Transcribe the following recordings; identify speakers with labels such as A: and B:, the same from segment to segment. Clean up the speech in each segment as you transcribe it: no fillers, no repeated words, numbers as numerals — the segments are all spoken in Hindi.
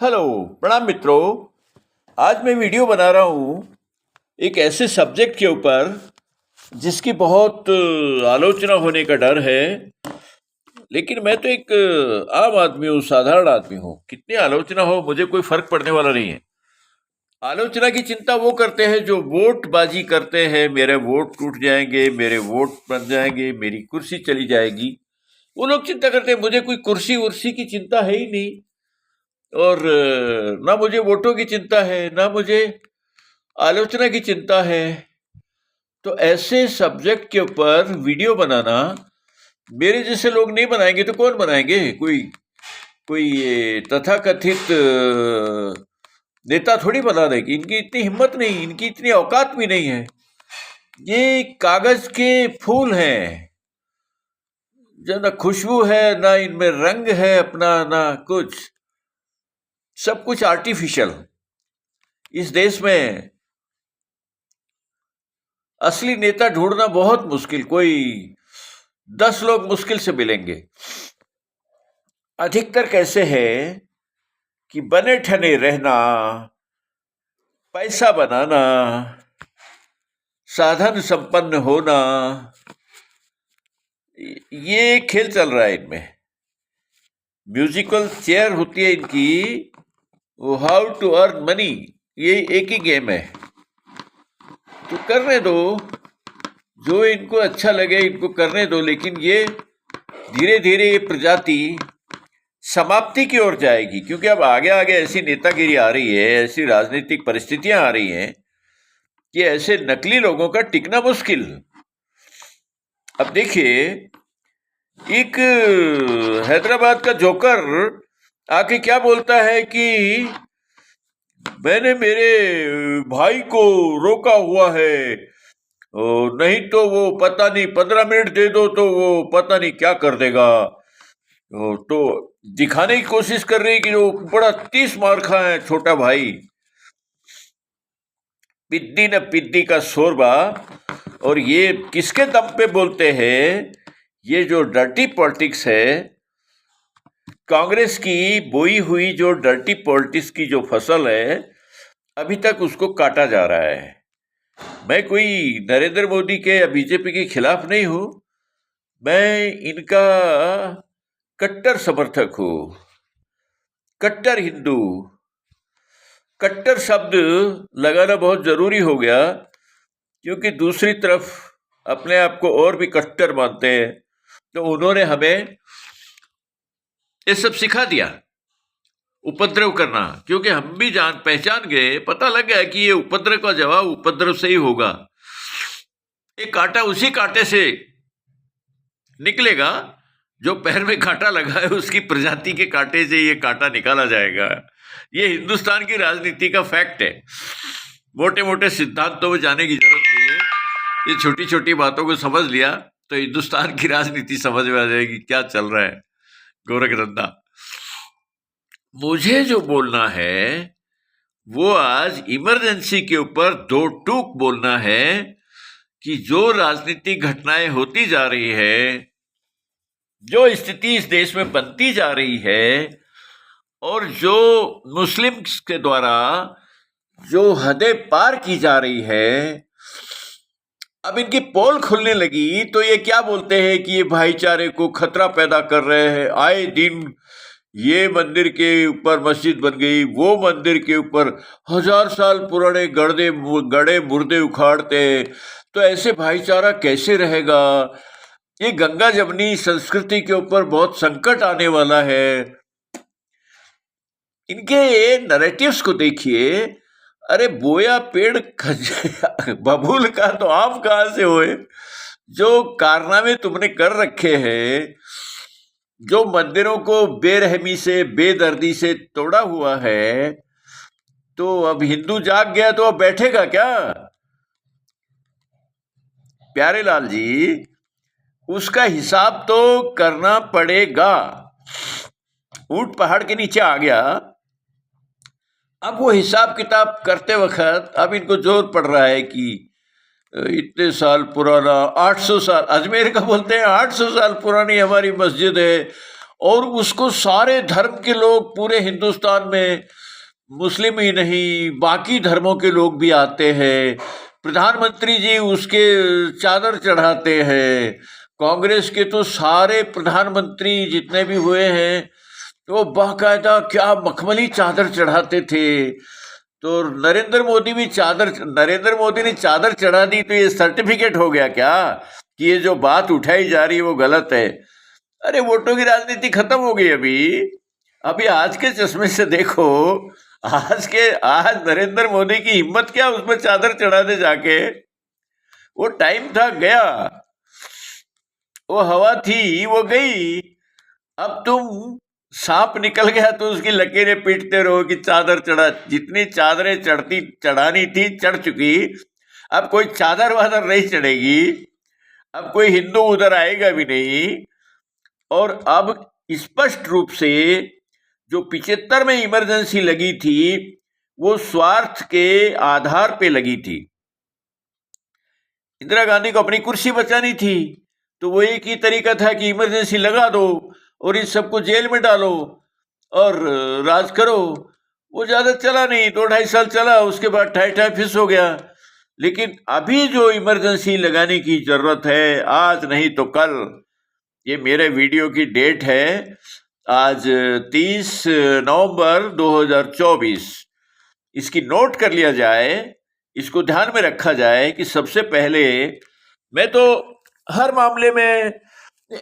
A: हेलो, प्रणाम मित्रों। आज मैं वीडियो बना रहा हूँ एक ऐसे सब्जेक्ट के ऊपर जिसकी बहुत आलोचना होने का डर है। लेकिन मैं तो एक आम आदमी हूँ, साधारण आदमी हूँ। कितनी आलोचना हो मुझे कोई फर्क पड़ने वाला नहीं है। आलोचना की चिंता वो करते हैं जो वोट बाजी करते हैं, मेरे वोट टूट जाएंगे, मेरे वोट बन जाएंगे, मेरी कुर्सी चली जाएगी। वो लोग चिंता करते हैं। मुझे कोई कुर्सी उर्सी की चिंता है ही नहीं, और ना मुझे वोटों की चिंता है, ना मुझे आलोचना की चिंता है। तो ऐसे सब्जेक्ट के ऊपर वीडियो बनाना मेरे जैसे लोग नहीं बनाएंगे तो कौन बनाएंगे? कोई कोई ये तथाकथित नेता थोड़ी बना देगी। इनकी इतनी हिम्मत नहीं, इनकी इतनी औकात भी नहीं है। ये कागज के फूल हैं, जो ना खुशबू है, ना इनमें रंग है अपना, ना कुछ। सब कुछ आर्टिफिशियल। इस देश में असली नेता ढूंढना बहुत मुश्किल। कोई 10 लोग मुश्किल से मिलेंगे। अधिकतर कैसे है कि बने ठने रहना, पैसा बनाना, साधन संपन्न होना, ये खेल चल रहा है इनमें। म्यूजिकल चेयर होती है इनकी, वो हाउ टू अर्न मनी, ये एक ही गेम है। तो करने दो, जो इनको अच्छा लगे इनको करने दो। लेकिन ये धीरे धीरे ये प्रजाति समाप्ति की ओर जाएगी, क्योंकि अब आगे आगे ऐसी नेतागिरी आ रही है, ऐसी राजनीतिक परिस्थितियां आ रही हैं कि ऐसे नकली लोगों का टिकना मुश्किल। अब देखिए, एक हैदराबाद का जोकर आके क्या बोलता है कि मैंने मेरे भाई को रोका हुआ है, नहीं तो वो पता नहीं 15 मिनट दे दो तो वो पता नहीं क्या कर देगा। तो दिखाने की कोशिश कर रही है कि वो बड़ा 30 मार खा है छोटा भाई। पिद्दी न पिद्दी का शोरबा। और ये किसके दम पे बोलते हैं? ये जो डर्टी पॉलिटिक्स है, कांग्रेस की बोई हुई जो डर्टी पॉलिटिक्स की जो फसल है, अभी तक उसको काटा जा रहा है। मैं कोई नरेंद्र मोदी के या बीजेपी के खिलाफ नहीं हूं, मैं इनका कट्टर समर्थक हूं, कट्टर हिंदू। कट्टर शब्द लगाना बहुत जरूरी हो गया, क्योंकि दूसरी तरफ अपने आप को और भी कट्टर मानते हैं। तो उन्होंने हमें ये सब सिखा दिया, उपद्रव करना। क्योंकि हम भी जान पहचान गए, पता लग गया कि ये उपद्रव का जवाब उपद्रव से ही होगा। ये कांटा उसी कांटे से निकलेगा जो पैर में कांटा लगा है, उसकी प्रजाति के कांटे से ये कांटा निकाला जाएगा। ये हिंदुस्तान की राजनीति का फैक्ट है। मोटे मोटे सिद्धांतों में जाने की जरूरत नहीं है। ये छोटी छोटी बातों को समझ लिया तो हिंदुस्तान की राजनीति समझ में आ जाएगी क्या चल रहा है। गोरख धंधा। मुझे जो बोलना है वो आज इमरजेंसी के ऊपर दो टूक बोलना है कि जो राजनीतिक घटनाएं होती जा रही है, जो स्थिति इस देश में बनती जा रही है, और जो मुस्लिम्स के द्वारा जो हदें पार की जा रही है, अब इनकी पोल खुलने लगी तो ये क्या बोलते हैं कि ये भाईचारे को खतरा पैदा कर रहे हैं। आए दिन ये मंदिर के ऊपर मस्जिद बन गई, वो मंदिर के ऊपर 1000 साल पुराने गड़े मुर्दे उखाड़ते हैं। तो ऐसे भाईचारा कैसे रहेगा? ये गंगा जमनी संस्कृति के ऊपर बहुत संकट आने वाला है। इनके नैरेटिव्स को देखिए। अरे बोया पेड़ बबूल का तो आम कहां से होए? जो कारनामे तुमने कर रखे हैं, जो मंदिरों को बेरहमी से बेदर्दी से तोड़ा हुआ है, तो अब हिंदू जाग गया तो अब बैठेगा क्या? प्यारे लाल जी, उसका हिसाब तो करना पड़ेगा। ऊंट पहाड़ के नीचे आ गया, अब वो हिसाब किताब करते वक्त अब इनको जोर पड़ रहा है कि इतने साल पुराना, 800 साल, अजमेर का बोलते हैं 800 साल पुरानी हमारी मस्जिद है, और उसको सारे धर्म के लोग पूरे हिंदुस्तान में, मुस्लिम ही नहीं बाकी धर्मों के लोग भी आते हैं, प्रधानमंत्री जी उसके चादर चढ़ाते हैं। कांग्रेस के तो सारे प्रधानमंत्री जितने भी हुए हैं तो बाकायदा क्या मखमली चादर चढ़ाते थे। तो नरेंद्र मोदी ने चादर चढ़ा दी तो ये सर्टिफिकेट हो गया क्या कि ये जो बात उठाई जा रही है वो गलत है? अरे वोटों की राजनीति खत्म हो गई अभी आज के चश्मे से देखो। आज नरेंद्र मोदी की हिम्मत क्या उसमें चादर चढ़ा दे जाके। वो टाइम था गया, वो हवा थी वो गई। अब तुम सांप निकल गया तो उसकी लकीरें पीटते रहो कि चादर चढ़ा। जितनी चादरें चढ़ानी थी चढ़ चुकी। अब कोई चादर वादर नहीं चढ़ेगी, अब कोई हिंदू उधर आएगा भी नहीं। और अब स्पष्ट रूप से जो 75 में इमरजेंसी लगी थी वो स्वार्थ के आधार पे लगी थी। इंदिरा गांधी को अपनी कुर्सी बचानी थी तो वो एक ही तरीका था कि इमरजेंसी लगा दो और इस सबको जेल में डालो और राज करो। वो ज्यादा चला नहीं, 2-2.5 साल चला, उसके बाद ठाई फिस हो गया। लेकिन अभी जो इमरजेंसी लगाने की जरूरत है, आज नहीं तो कल, ये मेरे वीडियो की डेट है आज 30 नवंबर 2024। इसकी नोट कर लिया जाए, इसको ध्यान में रखा जाए कि सबसे पहले मैं तो हर मामले में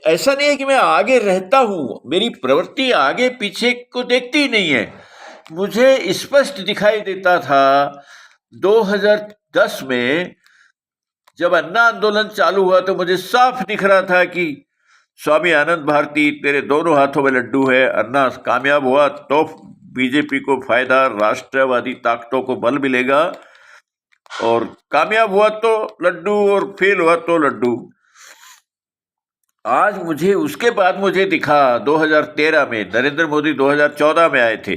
A: ऐसा नहीं है कि मैं आगे रहता हूं, मेरी प्रवृत्ति आगे पीछे को देखती ही नहीं है। मुझे स्पष्ट दिखाई देता था 2010 में जब अन्ना आंदोलन चालू हुआ तो मुझे साफ दिख रहा था कि स्वामी आनंद भारती तेरे दोनों हाथों में लड्डू है। अन्ना कामयाब हुआ तो बीजेपी को फायदा, राष्ट्रवादी ताकतों को बल मिलेगा, और कामयाब हुआ तो लड्डू और फेल हुआ तो लड्डू। आज उसके बाद मुझे दिखा 2013 में, नरेंद्र मोदी 2014 में आए थे।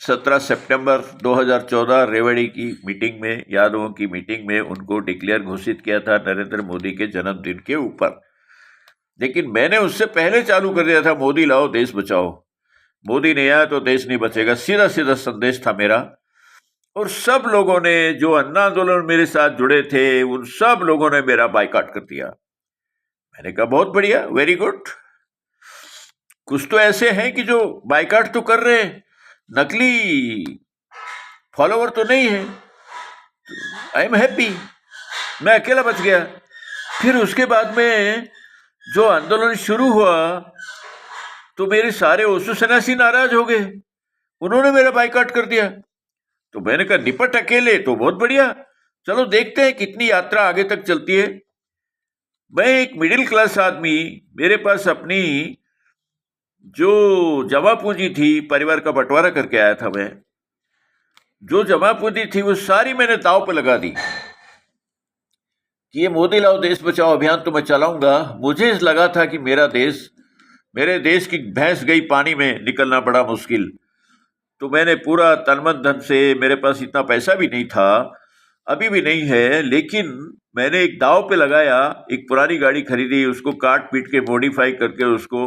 A: 17 सितंबर 2014 रेवाड़ी की मीटिंग में, यादवों की मीटिंग में उनको डिक्लेयर घोषित किया था नरेंद्र मोदी के जन्मदिन के ऊपर। लेकिन मैंने उससे पहले चालू कर दिया था मोदी लाओ देश बचाओ। मोदी नहीं आया तो देश नहीं बचेगा, सीधा सीधा संदेश था मेरा। और सब लोगों ने, जो अन्ना आंदोलन में मेरे साथ जुड़े थे, उन सब लोगों ने मेरा बायकॉट कर दिया। मैंने कहा बहुत बढ़िया, वेरी गुड। कुछ तो ऐसे हैं कि जो बायकॉट तो कर रहे हैं, नकली फॉलोवर तो नहीं है। आई एम हैप्पी, मैं अकेला बच गया। फिर उसके बाद में जो आंदोलन शुरू हुआ तो मेरे सारे ओसु सन्यासी नाराज हो गए, उन्होंने मेरा बायकॉट कर दिया। तो मैंने कहा निपट अकेले तो बहुत बढ़िया, चलो देखते हैं कितनी यात्रा आगे तक चलती है। मैं एक मिडिल क्लास आदमी, मेरे पास अपनी जो जमा पूंजी थी, परिवार का बंटवारा करके आया था मैं, जो जमा पूंजी थी वो सारी मैंने दांव पे लगा दी कि ये मोदी लाओ देश बचाओ अभियान तो मैं चलाऊंगा। मुझे लगा था कि मेरे देश की भैंस गई पानी में, निकलना बड़ा मुश्किल। तो मैंने पूरा तन-मन धन से, मेरे पास इतना पैसा भी नहीं था, अभी भी नहीं है, लेकिन मैंने एक दांव पे लगाया। एक पुरानी गाड़ी खरीदी, उसको काट पीट के मॉडिफाई करके उसको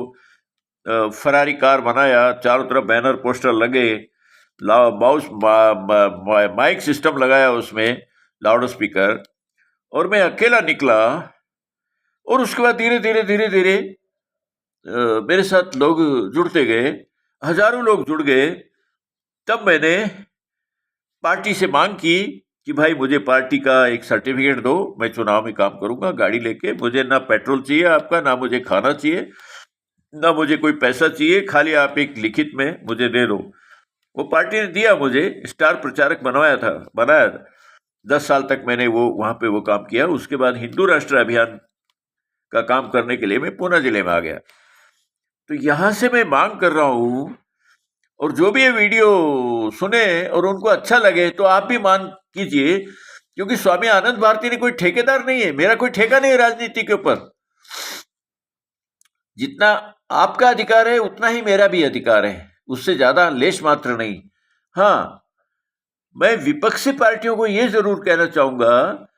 A: फरारी कार बनाया। चारों तरफ बैनर पोस्टर लगे, माइक सिस्टम लगाया उसमें, लाउड स्पीकर, और मैं अकेला निकला। और उसके बाद धीरे धीरे मेरे साथ लोग जुड़ते गए, हजारों लोग जुड़ गए। तब मैंने पार्टी से मांग की कि भाई मुझे पार्टी का एक सर्टिफिकेट दो, मैं चुनाव में काम करूंगा गाड़ी लेके। मुझे ना पेट्रोल चाहिए आपका, ना मुझे खाना चाहिए, ना मुझे कोई पैसा चाहिए, खाली आप एक लिखित में मुझे दे दो। वो पार्टी ने दिया, मुझे स्टार प्रचारक बनाया था। 10 साल तक मैंने वहां पे वो काम किया। उसके बाद हिंदू राष्ट्र अभियान का काम करने के लिए मैं पूना जिले में आ गया। तो यहां से मैं मांग कर रहा हूं, और जो भी ये वीडियो सुने और उनको अच्छा लगे तो आप भी मांग कीजिए, क्योंकि स्वामी आनंद भारती ने कोई ठेकेदार नहीं है, मेरा कोई ठेका नहीं है राजनीति के ऊपर। जितना आपका अधिकार है उतना ही मेरा भी अधिकार है, उससे ज्यादा लेश मात्र नहीं। हाँ, मैं विपक्षी पार्टियों को यह जरूर कहना चाहूंगा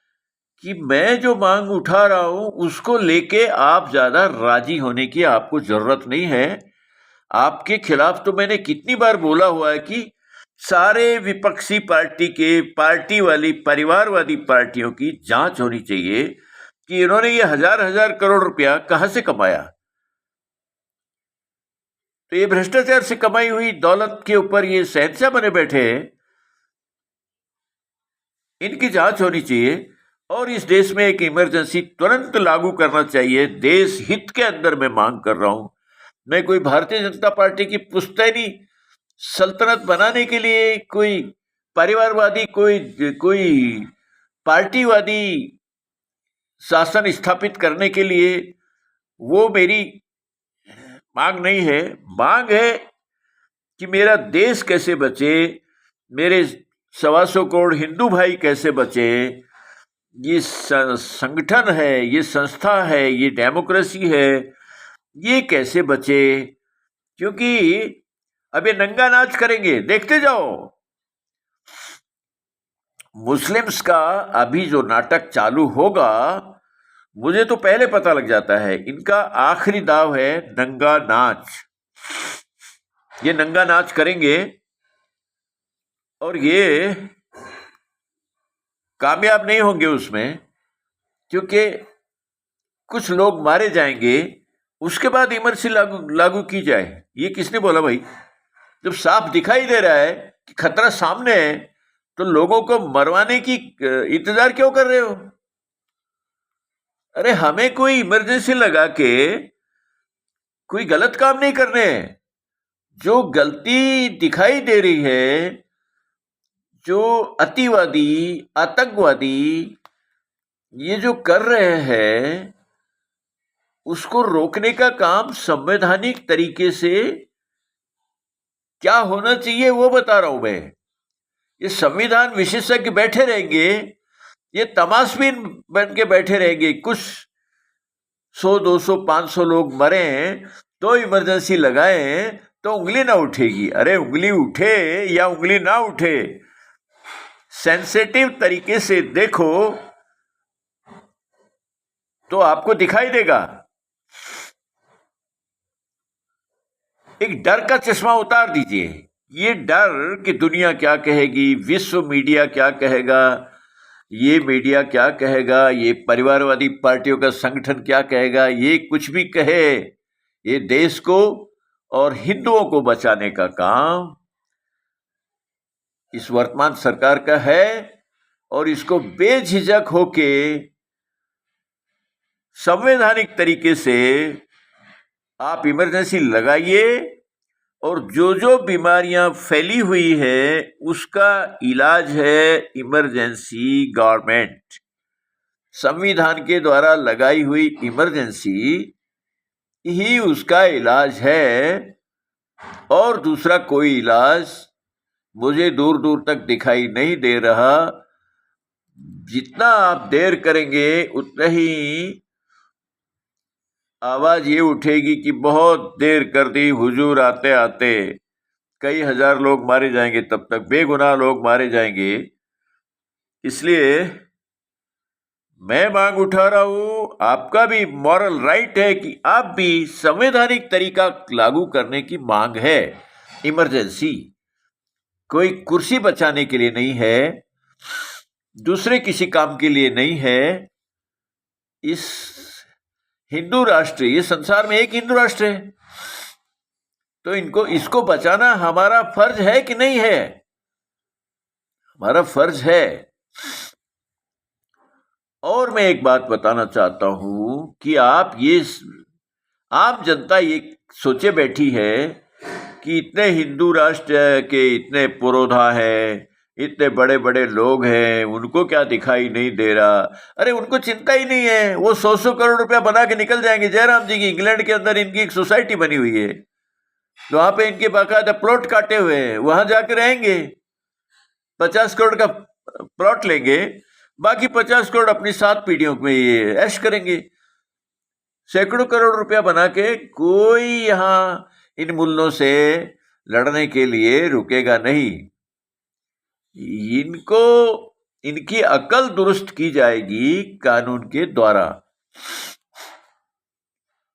A: कि मैं जो मांग उठा रहा हूं उसको लेके आप ज्यादा राजी होने की आपको जरूरत नहीं है। आपके खिलाफ तो मैंने कितनी बार बोला हुआ है कि सारे विपक्षी पार्टी के पार्टी वाली परिवारवादी पार्टियों की जांच होनी चाहिए कि इन्होंने ये हजार हजार करोड़ रुपया कहां से कमाया। तो ये भ्रष्टाचार से कमाई हुई दौलत के ऊपर ये शहंशाह बने बैठे हैं, इनकी जांच होनी चाहिए और इस देश में एक इमरजेंसी तुरंत लागू करना चाहिए। देश हित के अंदर मैं मांग कर रहा हूं। मैं कोई भारतीय जनता पार्टी की पुश्तैनी सल्तनत बनाने के लिए, कोई परिवारवादी, कोई पार्टीवादी शासन स्थापित करने के लिए वो मेरी मांग नहीं है। मांग है कि मेरा देश कैसे बचे, मेरे 125 करोड़ हिंदू भाई कैसे बचे, ये संगठन है, ये संस्था है, ये डेमोक्रेसी है, ये कैसे बचे। क्योंकि अब ये नंगा नाच करेंगे, देखते जाओ। मुस्लिम्स का अभी जो नाटक चालू होगा, मुझे तो पहले पता लग जाता है, इनका आखिरी दाव है नंगा नाच। ये नंगा नाच करेंगे और ये कामयाब नहीं होंगे उसमें, क्योंकि कुछ लोग मारे जाएंगे, उसके बाद इमरजेंसी लागू की जाए। ये किसने बोला भाई? जब साफ दिखाई दे रहा है कि खतरा सामने है, तो लोगों को मरवाने की इंतजार क्यों कर रहे हो? अरे हमें कोई इमरजेंसी लगा के कोई गलत काम नहीं करने हैं। जो गलती दिखाई दे रही है, जो अतिवादी, आतंकवादी ये जो कर रहे हैं, उसको रोकने का काम संवैधानिक तरीके से क्या होना चाहिए वो बता रहा हूं मैं। ये संविधान विशेषज्ञ बैठे रहेंगे, ये तमाशबीन बन के बैठे रहेंगे। कुछ 100, 200, 500 लोग मरे तो इमरजेंसी लगाए तो उंगली ना उठेगी। अरे उंगली उठे या उंगली ना उठे, सेंसिटिव तरीके से देखो तो आपको दिखाई देगा। एक डर का चश्मा उतार दीजिए। ये डर कि दुनिया क्या कहेगी, विश्व मीडिया क्या कहेगा, ये मीडिया क्या कहेगा, ये परिवारवादी पार्टियों का संगठन क्या कहेगा, ये कुछ भी कहे, ये देश को और हिंदुओं को बचाने का काम इस वर्तमान सरकार का है। और इसको बेझिझक होके संवैधानिक तरीके से आप इमरजेंसी लगाइए और जो जो बीमारियां फैली हुई है उसका इलाज है इमरजेंसी। गवर्नमेंट संविधान के द्वारा लगाई हुई इमरजेंसी ही उसका इलाज है, और दूसरा कोई इलाज मुझे दूर दूर तक दिखाई नहीं दे रहा। जितना आप देर करेंगे उतना ही आवाज ये उठेगी कि बहुत देर कर दी हुजूर, आते आते कई हजार लोग मारे जाएंगे, तब तक बेगुनाह लोग मारे जाएंगे। इसलिए मैं मांग उठा रहा हूं, आपका भी मॉरल राइट है कि आप भी संवैधानिक तरीका लागू करने की मांग है। इमरजेंसी कोई कुर्सी बचाने के लिए नहीं है, दूसरे किसी काम के लिए नहीं है। इस हिंदू राष्ट्र, ये संसार में एक हिंदू राष्ट्र है, तो इसको बचाना हमारा फर्ज है कि नहीं है? हमारा फर्ज है। और मैं एक बात बताना चाहता हूं कि आम जनता ये सोचे बैठी है कि इतने हिंदू राष्ट्र के इतने पुरोधा हैं, इतने बड़े बड़े लोग हैं, उनको क्या दिखाई नहीं दे रहा? अरे उनको चिंता ही नहीं है, वो 100 करोड़ रुपया बना के निकल जाएंगे। जयराम जी की इंग्लैंड के अंदर इनकी एक सोसाइटी बनी हुई है, वहां पे इनके बाकायदा प्लॉट काटे हुए हैं, वहां जाके रहेंगे, 50 करोड़ का प्लॉट लेंगे, बाकी 50 करोड़ अपनी 7 पीढ़ियों में ये ऐश करेंगे। सैकड़ों करोड़ रुपया बना के कोई यहां इन मुल्लों से लड़ने के लिए रुकेगा नहीं। इनको इनकी अकल दुरुस्त की जाएगी कानून के द्वारा,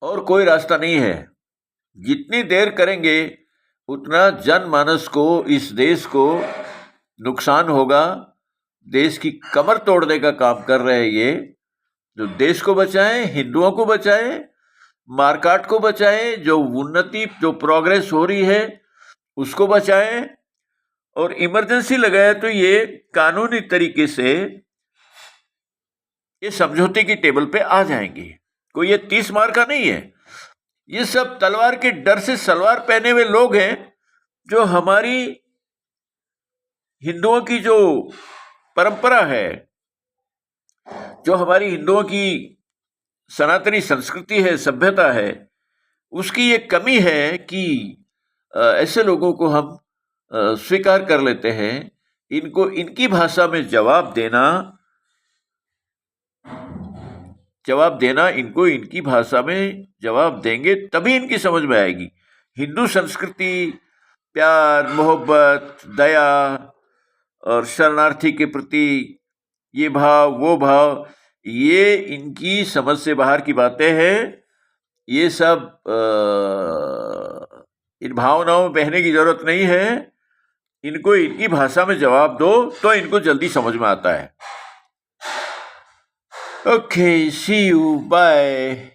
A: और कोई रास्ता नहीं है। जितनी देर करेंगे उतना जनमानस को, इस देश को नुकसान होगा। देश की कमर तोड़ने का काम कर रहे हैं ये। जो देश को बचाएं, हिंदुओं को बचाएं, मारकाट को बचाएं, जो उन्नति, जो प्रोग्रेस हो रही है उसको बचाएं, और इमरजेंसी लगाया तो ये कानूनी तरीके से ये समझौते की टेबल पे आ जाएंगे। कोई ये 30 मार का नहीं है। ये सब तलवार के डर से सलवार पहने हुए लोग हैं, जो हमारी हिंदुओं की जो परंपरा है, जो हमारी हिंदुओं की सनातनी संस्कृति है, सभ्यता है, उसकी ये कमी है कि ऐसे लोगों को हम स्वीकार कर लेते हैं। इनको इनकी भाषा में जवाब देना, इनको इनकी भाषा में जवाब देंगे तभी इनकी समझ में आएगी। हिंदू संस्कृति, प्यार, मोहब्बत, दया और शरणार्थी के प्रति ये भाव, वो भाव, ये इनकी समझ से बाहर की बातें हैं। ये सब इन भावनाओं में बहने की जरूरत नहीं है। इनको इनकी भाषा में जवाब दो तो इनको जल्दी समझ में आता है। Okay, see you, bye.